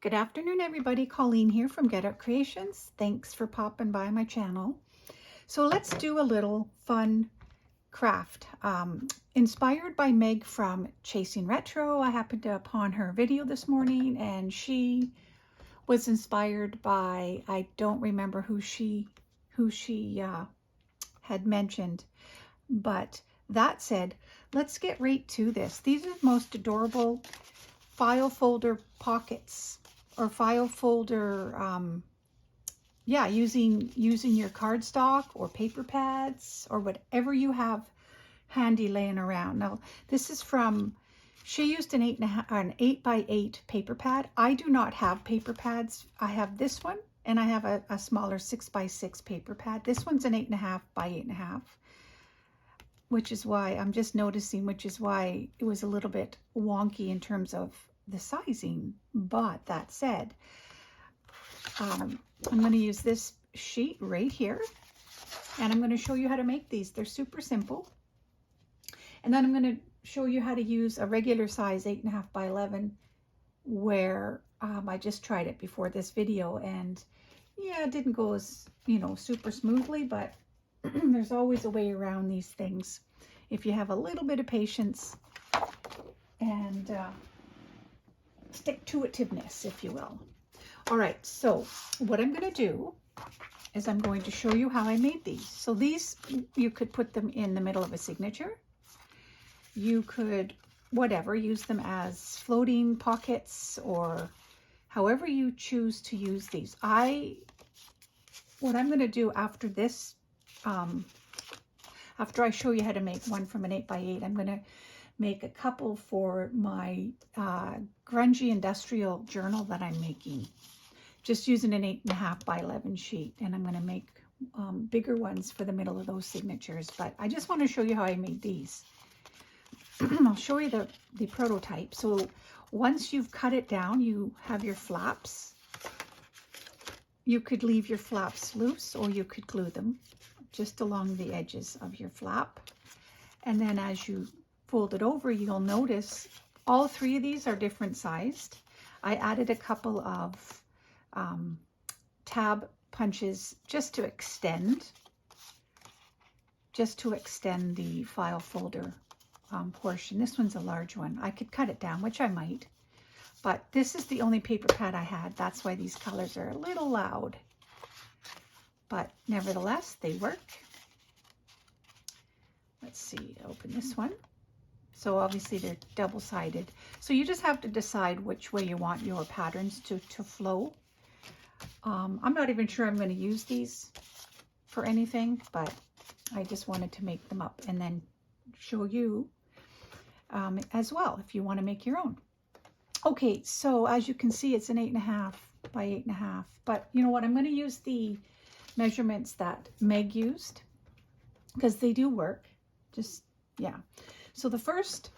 Good afternoon, everybody. Colleen here from Get Up Creations. Thanks for popping by my channel. So let's do a little fun craft. Inspired by Meg from Chasing Retro. I happened upon her video this morning and she was inspired by, I don't remember who she had mentioned, but that said, let's get right to this. These are the most adorable file folder pockets or file folder, using your cardstock or paper pads or whatever you have handy laying around. Now, this is from, she used an 8 by 8 paper pad. I do not have paper pads. I have this one and I have a smaller 6 by 6 paper pad. This one's an 8.5 by 8.5, which is why I'm just noticing, which is why it was a little bit wonky in terms of the sizing. But that said, I'm going to use this sheet right here and I'm going to show you how to make these. They're super simple. And then I'm going to show you how to use a regular size 8.5 by 11 where I just tried it before this video, and yeah, it didn't go as, super smoothly, but there's always a way around these things if you have a little bit of patience and stick-to-itiveness, if you will. All right, so what I'm going to do is I'm going to show you how I made these. So these, you could put them in the middle of a signature. You could, use them as floating pockets or however you choose to use these. What I'm going to do after this, after I show you how to make one from an 8 by 8, I'm going to make a couple for my grungy industrial journal that I'm making. Just using an 8.5 by 11 sheet, and I'm going to make bigger ones for the middle of those signatures. But I just want to show you how I made these. I'll show you the prototype. So once you've cut it down, you have your flaps. You could leave your flaps loose or you could glue them just along the edges of your flap. And then as you fold it over, you'll notice all three of these are different sized. I added a couple of tab punches just to extend the file folder portion. This one's a large one. I could cut it down, which I might, but this is the only paper pad I had. That's why these colors are a little loud, but nevertheless, they work. Let's see, open this one. So obviously they're double-sided. So you just have to decide which way you want your patterns to flow. I'm not even sure I'm going to use these for anything, but I just wanted to make them up and then show you as well if you want to make your own. Okay, so as you can see, it's an 8.5 by 8.5, but you know what, I'm going to use the measurements that Meg used because they do work. So the first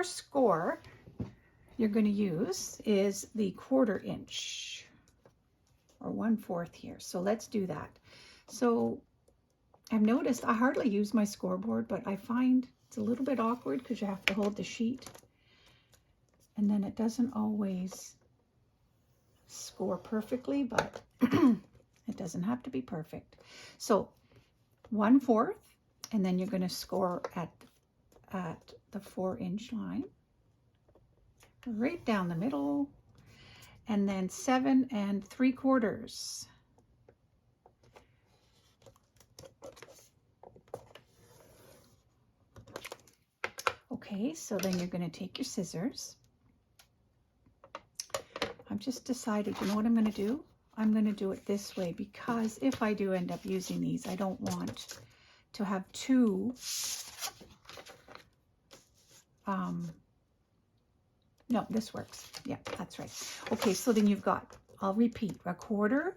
score you're going to use is the 1/4 inch or 1/4 here. So let's do that. So I've noticed I hardly use my scoreboard, but I find it's a little bit awkward because you have to hold the sheet and then it doesn't always score perfectly, but it doesn't have to be perfect. So 1/4, and then you're going to score at the 4-inch line right down the middle, and then 7 3/4. Okay, so then you're going to take your scissors. I've just decided, you know what I'm going to do? I'm going to do it this way because if I do end up using these, I don't want to have two. No, this works. Yeah, that's right. Okay, so then you've got, I'll repeat, 1/4,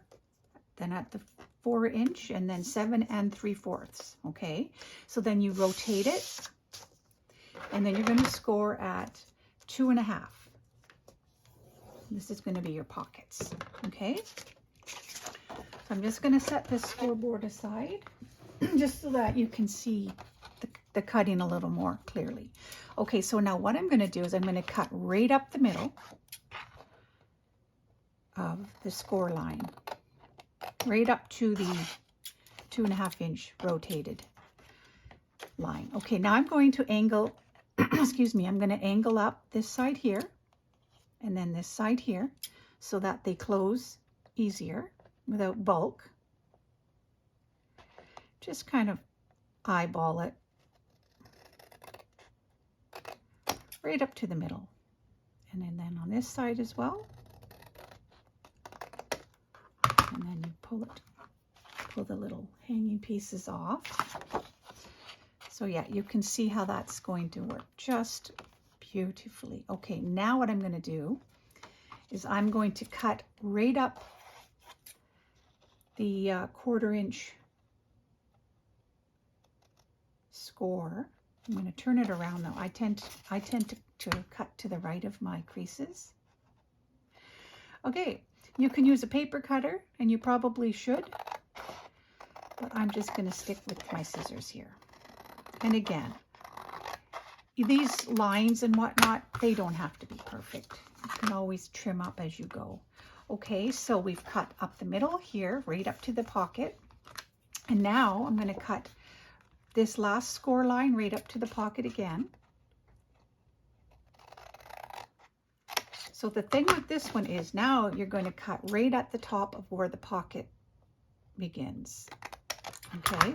then at the 4-inch, and then 7 3/4. Okay, so then you rotate it, and then you're going to score at 2.5. This is going to be your pockets. Okay, so I'm just going to set this scoreboard aside just so that you can see the cutting a little more clearly. Okay, so now what I'm going to do is I'm going to cut right up the middle of the score line, right up to the 2.5 inch rotated line. Okay, now I'm going to angle, excuse me, I'm going to angle up this side here and then this side here so that they close easier without bulk. Just kind of eyeball it right up to the middle. And then on this side as well. And then you pull the little hanging pieces off. So yeah, you can see how that's going to work just beautifully. Okay, now what I'm going to do is I'm going to cut right up the 1/4 inch score. I'm going to turn it around though. I tend to cut to the right of my creases. Okay, you can use a paper cutter, and you probably should, but I'm just going to stick with my scissors here. And again, these lines and whatnot, they don't have to be perfect. You can always trim up as you go. Okay, so we've cut up the middle here, right up to the pocket. And now I'm going to cut this last score line right up to the pocket again. So the thing with this one is now you're going to cut right at the top of where the pocket begins. Okay,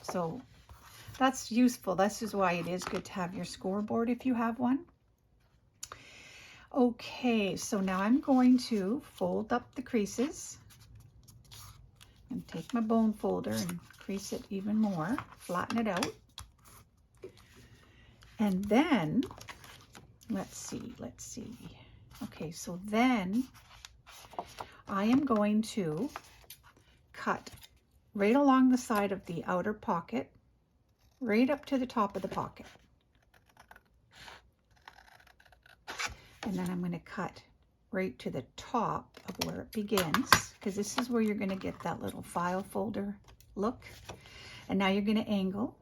so that's useful. This is why it is good to have your scoreboard if you have one. Okay, so now I'm going to fold up the creases and take my bone folder and crease it even more, flatten it out. And then, let's see. Okay, so then I am going to cut right along the side of the outer pocket, right up to the top of the pocket. And then I'm going to cut right to the top of where it begins, because this is where you're going to get that little file folder look. And now you're going to angle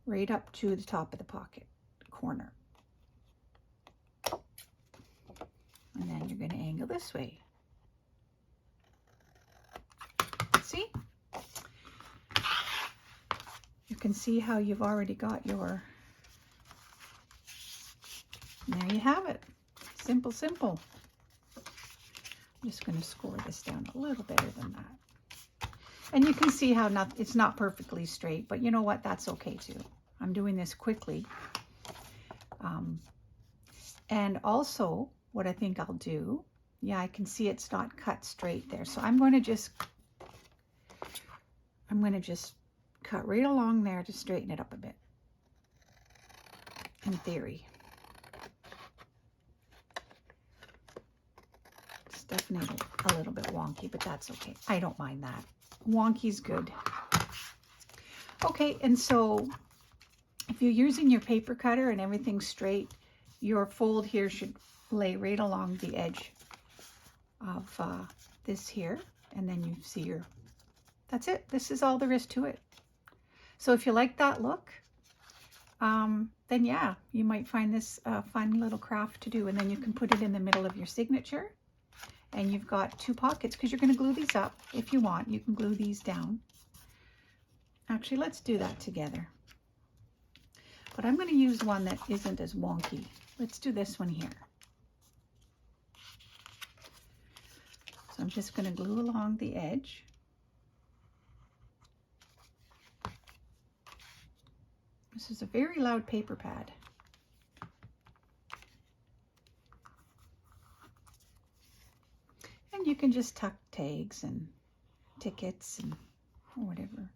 right up to the top of the pocket corner. And then you're going to angle this way. See? You can see how you've already got your... There you have it. Simple, simple. I'm just going to score this down a little better than that. And you can see how it's not perfectly straight, but you know what? That's okay too. I'm doing this quickly. And also, what I think I'll do, yeah, I can see it's not cut straight there. So I'm going to just cut right along there to straighten it up a bit, in theory. It's definitely a little bit wonky, but that's okay. I don't mind that. Wonky's good. Okay, and so if you're using your paper cutter and everything's straight, your fold here should lay right along the edge of this here, and then you see your, that's it. This is all there is to it. So if you like that look, then yeah, you might find this a fun little craft to do, and then you can put it in the middle of your signature, and you've got 2 pockets, because you're going to glue these up. If you want, you can glue these down. Actually, let's do that together. But I'm going to use one that isn't as wonky. Let's do this one here. So I'm just going to glue along the edge. This is a very loud paper pad. And you can just tuck tags and tickets and whatever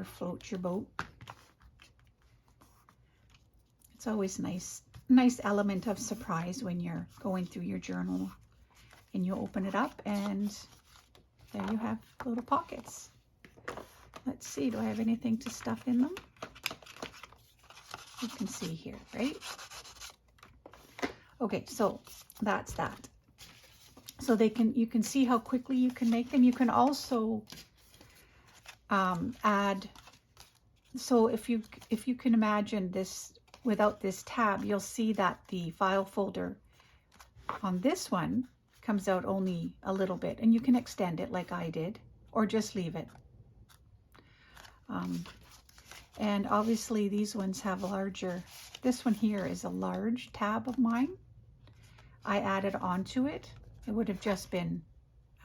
floats your boat. It's always nice element of surprise when you're going through your journal and you open it up and there you have little pockets. Let's see, do I have anything to stuff in them? You can see here, right? Okay, so that's that. So you can see how quickly you can make them. You can also add, so if you can imagine this without this tab, you'll see that the file folder on this one comes out only a little bit, and you can extend it like I did, or just leave it. And obviously these ones have larger, this one here is a large tab of mine. I added onto it. It would have just been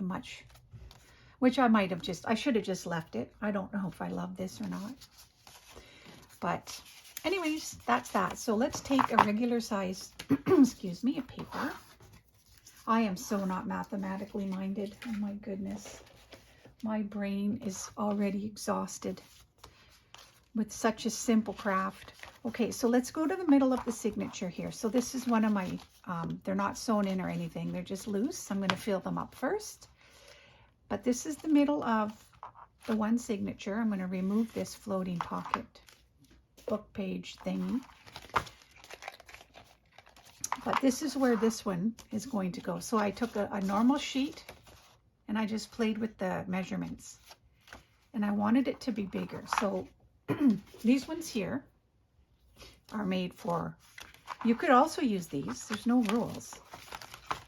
a much, which I might have just, I should have just left it. I don't know if I love this or not. But anyways, that's that. So let's take a regular size, excuse me, of paper. I am so not mathematically minded. Oh my goodness. My brain is already exhausted with such a simple craft. Okay, so let's go to the middle of the signature here. So this is one of my, they're not sewn in or anything. They're just loose. I'm going to fill them up first. But this is the middle of the one signature. I'm going to remove this floating pocket book page thingy. But this is where this one is going to go. So I took a normal sheet and I just played with the measurements. And I wanted it to be bigger. So these ones here are made for, you could also use these. There's no rules.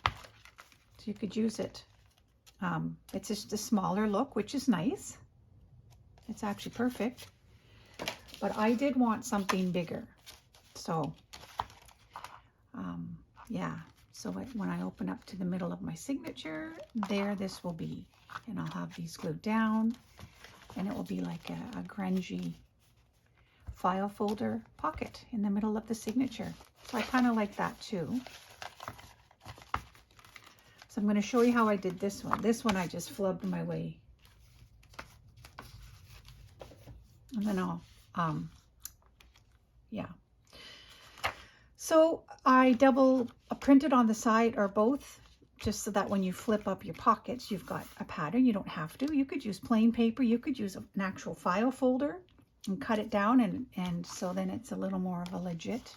So you could use it. It's just a smaller look, which is nice. It's actually perfect. But I did want something bigger. So, yeah. So when I open up to the middle of my signature, there this will be. And I'll have these glued down. And it will be like a grungy file folder pocket in the middle of the signature. So I kind of like that too. So I'm going to show you how I did this one. This one I just flubbed my way. And then I'll, yeah. So I double printed on the side or both, just so that when you flip up your pockets, you've got a pattern. You don't have to. You could use plain paper. You could use an actual file folder and cut it down, and so then it's a little more of a legit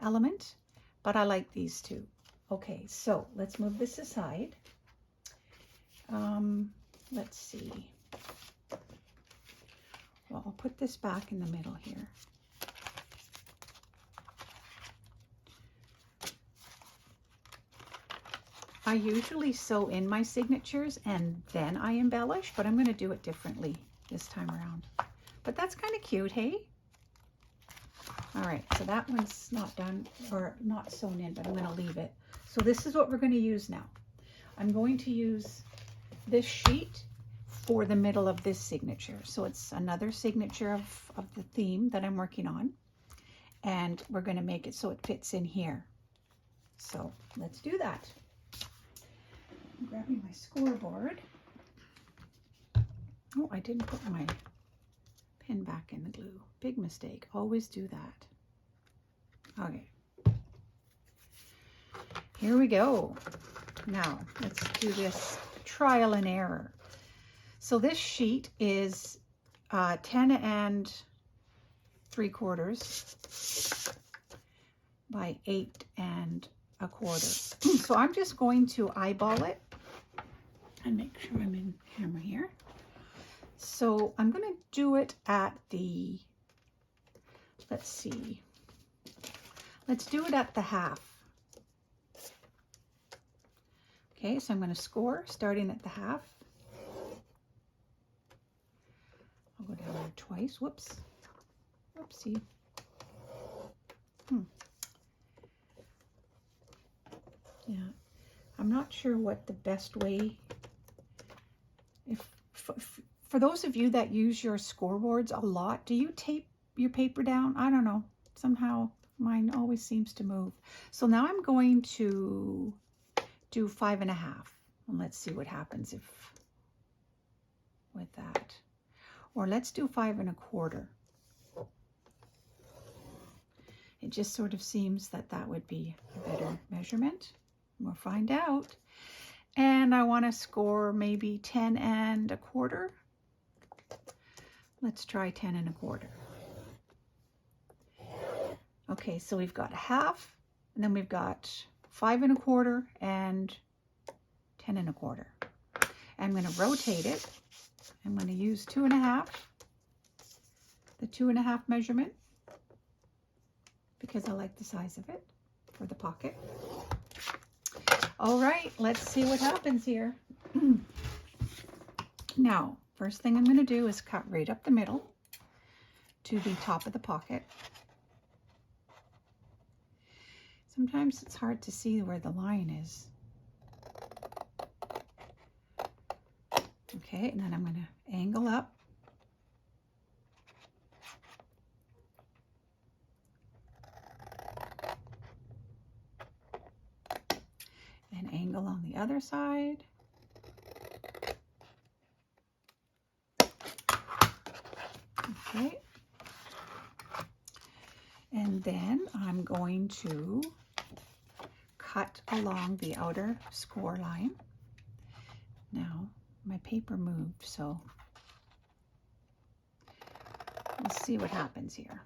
element. But I like these two. Okay, so let's move this aside. Let's see. Well, I'll put this back in the middle here. I usually sew in my signatures and then I embellish, but I'm going to do it differently this time around. But that's kind of cute, hey? All right, so that one's not done or not sewn in, but I'm going to leave it. So this is what we're going to use now. I'm going to use this sheet for the middle of this signature. So it's another signature of the theme that I'm working on. And we're going to make it so it fits in here. So let's do that. I'm grabbing my scoreboard. Oh, I didn't put my pin back in the glue. Big mistake. Always do that. Okay. Here we go. Now, let's do this trial and error. So this sheet is 10 3/4 by 8 1/4. So I'm just going to eyeball it and make sure I'm in camera here. So I'm going to do it at the, let's see, let's do it at the half. Okay, so I'm going to score starting at the half. I'll go down there twice. Whoops. Whoopsie. Yeah, I'm not sure what the best way, for those of you that use your scoreboards a lot, do you tape your paper down? I don't know. Somehow mine always seems to move. So now I'm going to do 5 1/2. And let's see what happens if with that. Or let's do 5 1/4. It just sort of seems that that would be a better measurement. We'll find out. And I want to score maybe 10 1/4. Let's try 10 1/4. Okay, so we've got a half, and then we've got 5 1/4 and 10 1/4. I'm going to rotate it. I'm going to use 2 1/2, the 2 1/2 measurement, because I like the size of it for the pocket. All right, let's see what happens here. Now, first thing I'm going to do is cut right up the middle to the top of the pocket. Sometimes it's hard to see where the line is. Okay, and then I'm going to angle up. And angle on the other side. Okay. And then I'm going to cut along the outer score line. Now, my paper moved, so we'll see what happens here.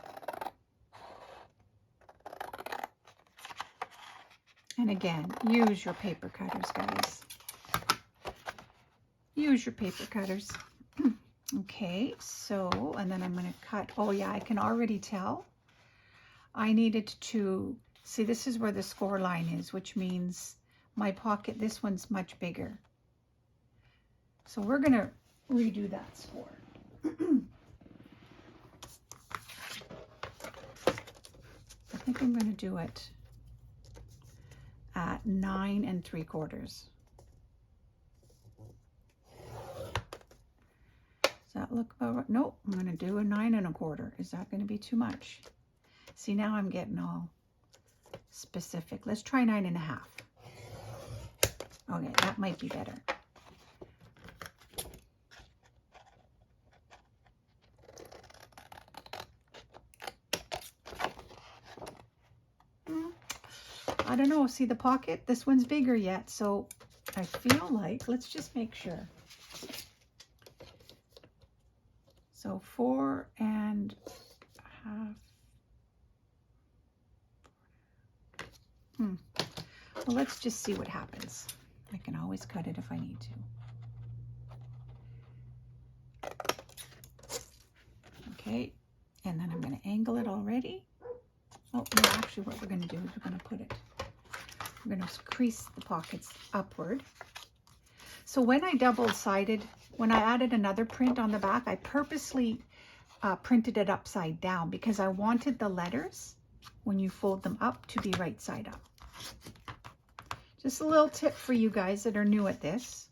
And again, use your paper cutters, guys. Use your paper cutters. Okay, so, and then I'm going to cut. Oh yeah, I can already tell I needed to, see, this is where the score line is, which means my pocket, this one's much bigger. So we're going to redo that score. I think I'm going to do it at 9 3/4. Does that look about right? Nope, I'm going to do a 9 1/4. Is that going to be too much? See, now I'm getting all specific. Let's try 9 1/2. Okay, that might be better. I don't know. See the pocket? This one's bigger yet, so I feel like, let's just make sure. So 4 1/2. Well, let's just see what happens. I can always cut it if I need to. Okay, and then I'm going to angle it already. Oh, no, actually what we're going to do is we're going to put it, we're going to crease the pockets upward. So when I double-sided, when I added another print on the back, I purposely printed it upside down because I wanted the letters, when you fold them up, to be right side up. Just a little tip for you guys that are new at this.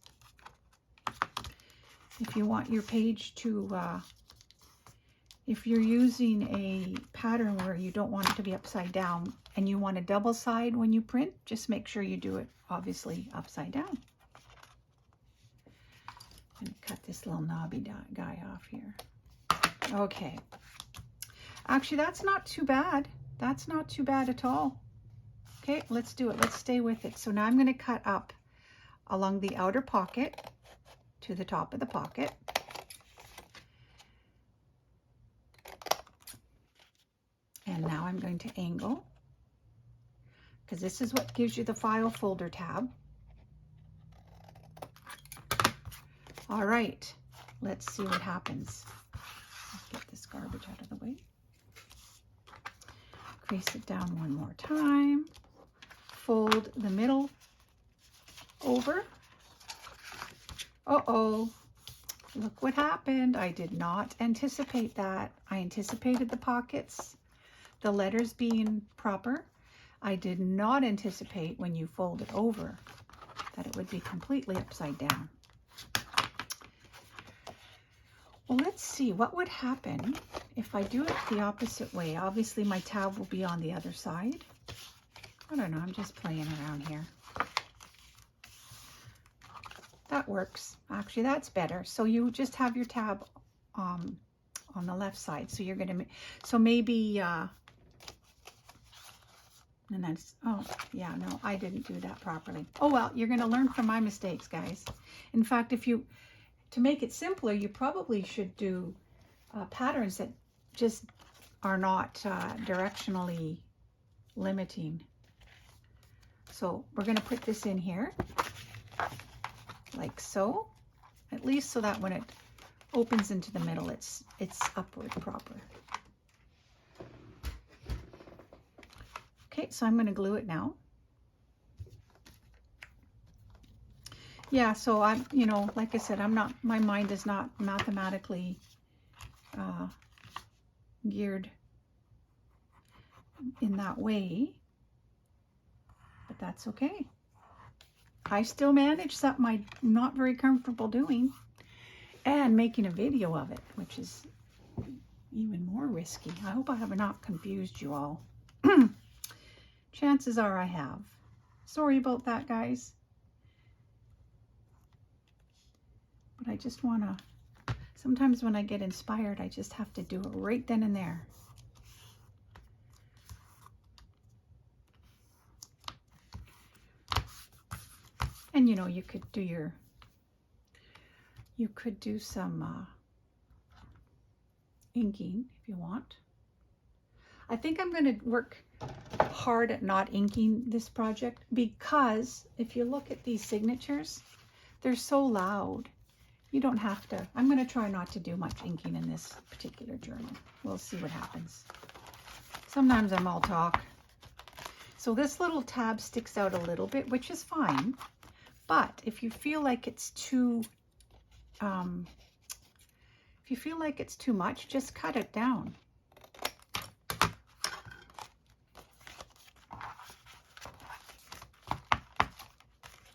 If you want your page to, if you're using a pattern where you don't want it to be upside down and you want a double side when you print, just make sure you do it, obviously, upside down. I'm going to cut this little knobby guy off here. Okay. Actually, that's not too bad. That's not too bad at all. Okay, let's do it. Let's stay with it. So now I'm going to cut up along the outer pocket to the top of the pocket. And now I'm going to angle, because this is what gives you the file folder tab. All right, let's see what happens. Let's get this garbage out of the way. Crease it down one more time. Fold the middle over. Uh-oh, look what happened. I did not anticipate that. I anticipated the pockets, the letters being proper. I did not anticipate when you fold it over that it would be completely upside down. Well, let's see what would happen if I do it the opposite way. Obviously, my tab will be on the other side. I don't know, I'm just playing around here. That works. Actually, that's better. So you just have your tab on the left side. So you're going to, so maybe, and that's, oh, yeah, no, I didn't do that properly. Oh, well, you're going to learn from my mistakes, guys. In fact, if you, to make it simpler, you probably should do patterns that just are not directionally limiting. So we're going to put this in here like so, at least so that when it opens into the middle, it's upward proper. Okay, so I'm going to glue it now. yeah, so I'm, you know, like I said, I'm not, my mind is not mathematically geared in that way, but that's okay. I still manage something I'm not very comfortable doing and making a video of it, which is even more risky. I hope I have not confused you all. Chances are I have. Sorry about that, guys. But I just want to, sometimes when I get inspired, I just have to do it right then and there. And you know, you could do some inking if you want. I think I'm going to work hard at not inking this project, because if you look at these signatures, they're so loud. You don't have to. I'm going to try not to do much inking in this particular journal. We'll see what happens. Sometimes I'm all talk. So this little tab sticks out a little bit, which is fine. But if you feel like it's too, much, just cut it down.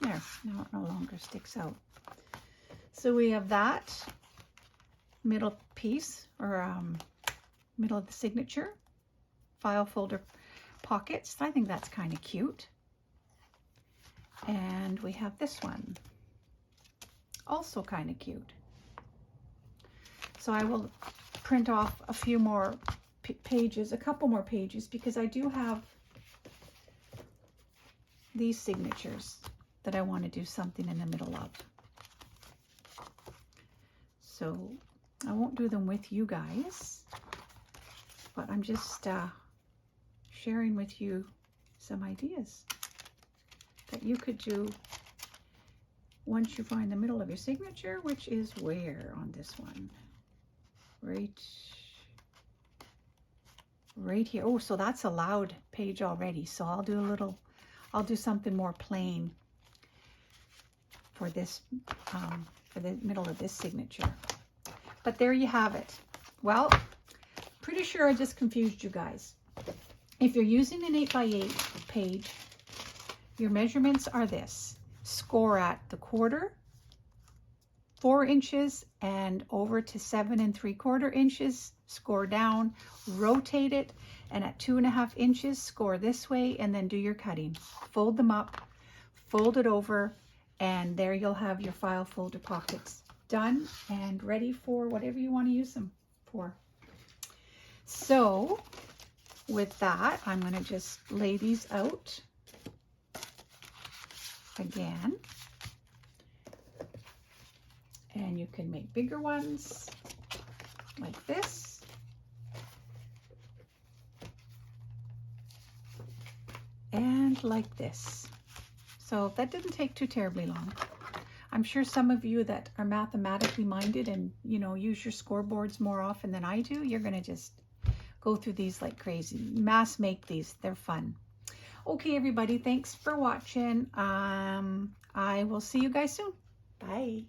There, now it no longer sticks out. So we have that middle piece, or middle of the signature, file folder pockets. I think that's kind of cute. And we have this one, also kind of cute. So I will print off a few more pages, a couple more pages, because I do have these signatures that I want to do something in the middle of. So I won't do them with you guys, but I'm just sharing with you some ideas that you could do once you find the middle of your signature, which is where on this one? Right here. Oh, so that's a loud page already. So I'll do something more plain for this, for the middle of this signature. But there you have it. Well, pretty sure I just confused you guys. If you're using an 8x8 page, your measurements are this: score at the quarter, 4 inches, and over to 7 3/4 inches, score down, rotate it, and at 2.5 inches, score this way, and then do your cutting. Fold them up, fold it over, and there you'll have your file folder pockets done and ready for whatever you want to use them for. So with that, I'm going to just lay these out again. And you can make bigger ones like this. And like this. So that didn't take too terribly long. I'm sure some of you that are mathematically minded and, you know, use your scoreboards more often than I do, you're going to just go through these like crazy. Mass make these. They're fun. Okay, everybody. Thanks for watching. I will see you guys soon. Bye.